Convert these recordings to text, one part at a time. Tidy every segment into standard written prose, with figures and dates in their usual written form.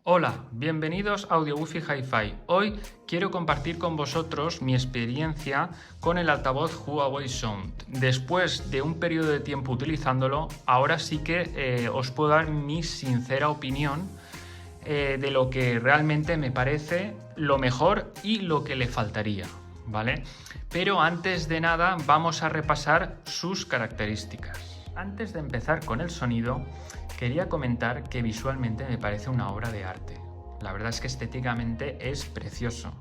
Hola, bienvenidos a Audiobufy Hi-Fi. Hoy quiero compartir con vosotros mi experiencia con el altavoz Huawei Sound. Después de un periodo de tiempo utilizándolo, ahora sí que os puedo dar mi sincera opinión de lo que realmente me parece lo mejor y lo que le faltaría, ¿vale? Pero antes de nada vamos a repasar sus características. Antes de empezar con el sonido, quería comentar que visualmente me parece una obra de arte. La verdad es que estéticamente es precioso.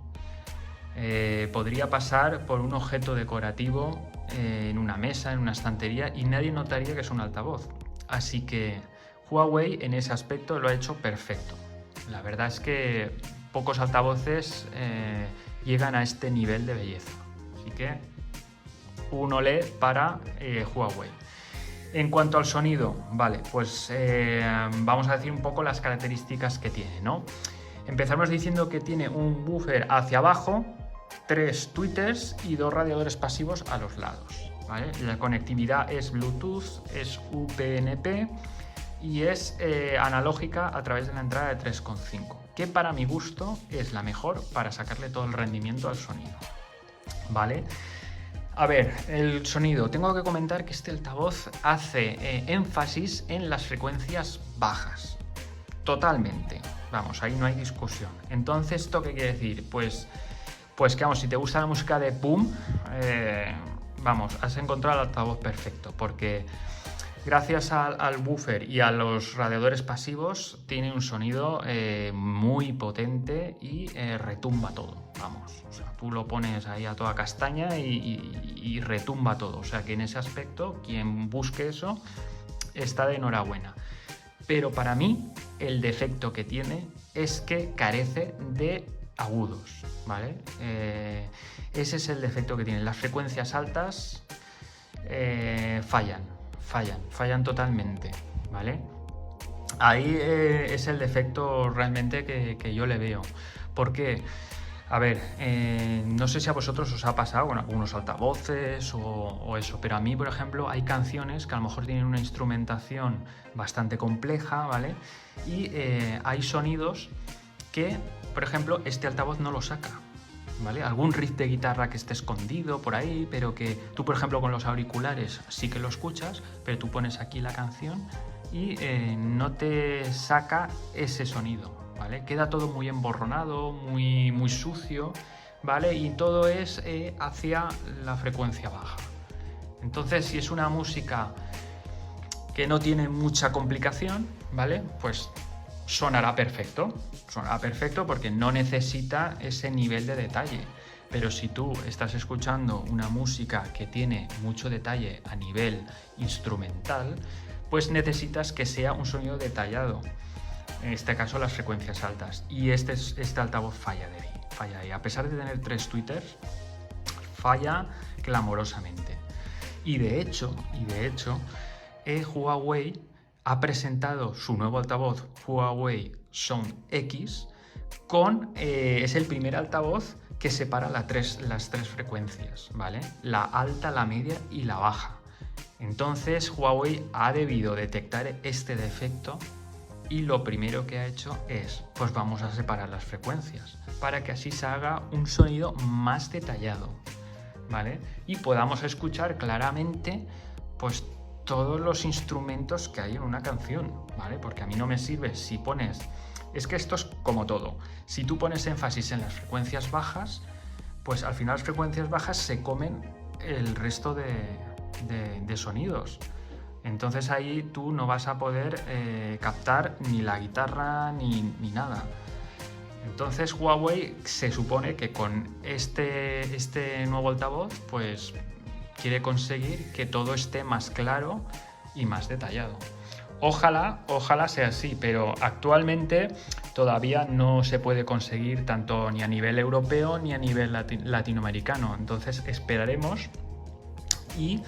Podría pasar por un objeto decorativo en una mesa, en una estantería, y nadie notaría que es un altavoz. Así que Huawei en ese aspecto lo ha hecho perfecto. La verdad es que pocos altavoces llegan a este nivel de belleza. Así que un olé para Huawei. En cuanto al sonido, vale, pues vamos a decir un poco las características que tiene, ¿no? Empezamos diciendo que tiene un buffer hacia abajo, 3 tweeters y 2 radiadores pasivos a los lados, ¿vale? La conectividad es Bluetooth, es UPnP y es analógica a través de la entrada de 3,5, que para mi gusto es la mejor para sacarle todo el rendimiento al sonido, ¿vale? A ver, el sonido. Tengo que comentar que este altavoz hace énfasis en las frecuencias bajas. Totalmente. Vamos, ahí no hay discusión. Entonces, ¿esto qué quiere decir? Pues que vamos, si te gusta la música de boom, vamos, has encontrado el altavoz perfecto, porque gracias al buffer y a los radiadores pasivos tiene un sonido muy potente y retumba todo, vamos. O sea, tú lo pones ahí a toda castaña y retumba todo. O sea que en ese aspecto, quien busque eso está de enhorabuena. Pero para mí, el defecto que tiene es que carece de agudos, ¿vale? Ese es el defecto que tiene. Las frecuencias altas fallan totalmente, ¿vale? Ahí es el defecto realmente que yo le veo. ¿Por qué? A ver, no sé si a vosotros os ha pasado con algunos altavoces o eso, pero a mí, por ejemplo, hay canciones que a lo mejor tienen una instrumentación bastante compleja, ¿vale? Y hay sonidos que, por ejemplo, este altavoz no lo saca, ¿vale? Algún riff de guitarra que esté escondido por ahí, pero que tú, por ejemplo, con los auriculares sí que lo escuchas, pero tú pones aquí la canción y no te saca ese sonido, ¿vale? Queda todo muy emborronado, muy sucio, ¿vale? Y todo es hacia la frecuencia baja. Entonces, si es una música que no tiene mucha complicación, ¿vale? Pues sonará perfecto porque no necesita ese nivel de detalle. Pero si tú estás escuchando una música que tiene mucho detalle a nivel instrumental, pues necesitas que sea un sonido detallado. En este caso las frecuencias altas. Y este altavoz falla de ahí. A pesar de tener 3 tweeters, falla clamorosamente. Y de hecho, Huawei ha presentado su nuevo altavoz Huawei Sound X es el primer altavoz que separa las tres frecuencias, ¿vale? La alta, la media y la baja. Entonces Huawei ha debido detectar este defecto y lo primero que ha hecho es, pues vamos a separar las frecuencias para que así se haga un sonido más detallado, ¿vale? Y podamos escuchar claramente, pues, todos los instrumentos que hay en una canción, ¿vale? Porque a mí no me sirve si pones... Es que esto es como todo. Si tú pones énfasis en las frecuencias bajas, pues al final las frecuencias bajas se comen el resto de sonidos. Entonces ahí tú no vas a poder captar ni la guitarra ni nada. Entonces Huawei se supone que con este nuevo altavoz, pues quiere conseguir que todo esté más claro y más detallado. Ojalá sea así, pero actualmente todavía no se puede conseguir tanto ni a nivel europeo ni a nivel latinoamericano. Entonces esperaremos y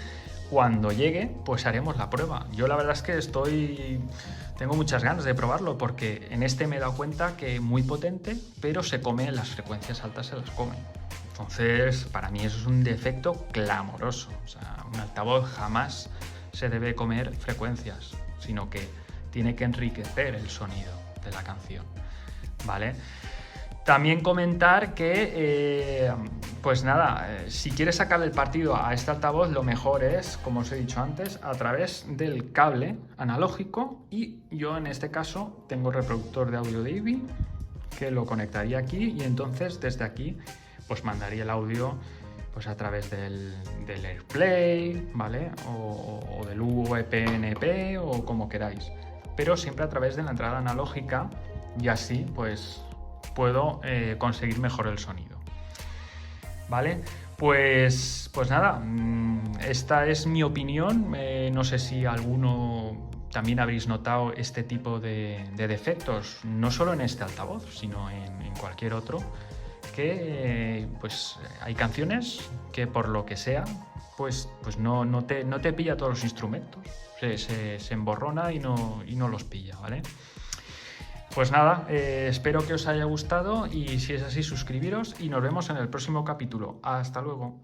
cuando llegue, pues haremos la prueba. Yo la verdad es que tengo muchas ganas de probarlo porque en este me he dado cuenta que muy potente, pero se come las frecuencias altas, se las come. Entonces, para mí eso es un defecto clamoroso. O sea, un altavoz jamás se debe comer frecuencias, sino que tiene que enriquecer el sonido de la canción, ¿vale? También comentar que, pues nada, si quieres sacar el partido a este altavoz, lo mejor es, como os he dicho antes, a través del cable analógico, y yo en este caso tengo el reproductor de audio Davy que lo conectaría aquí, y entonces desde aquí pues mandaría el audio pues a través del AirPlay, ¿vale? O del VPNP o como queráis, pero siempre a través de la entrada analógica, y así pues puedo conseguir mejor el sonido, ¿vale? Pues nada, esta es mi opinión. No sé si alguno también habréis notado este tipo de defectos, no solo en este altavoz, sino en cualquier otro, que pues hay canciones que por lo que sea, pues no te pilla todos los instrumentos, se emborrona y no los pilla, ¿vale? Pues nada, espero que os haya gustado, y si es así, suscribiros y nos vemos en el próximo capítulo. Hasta luego.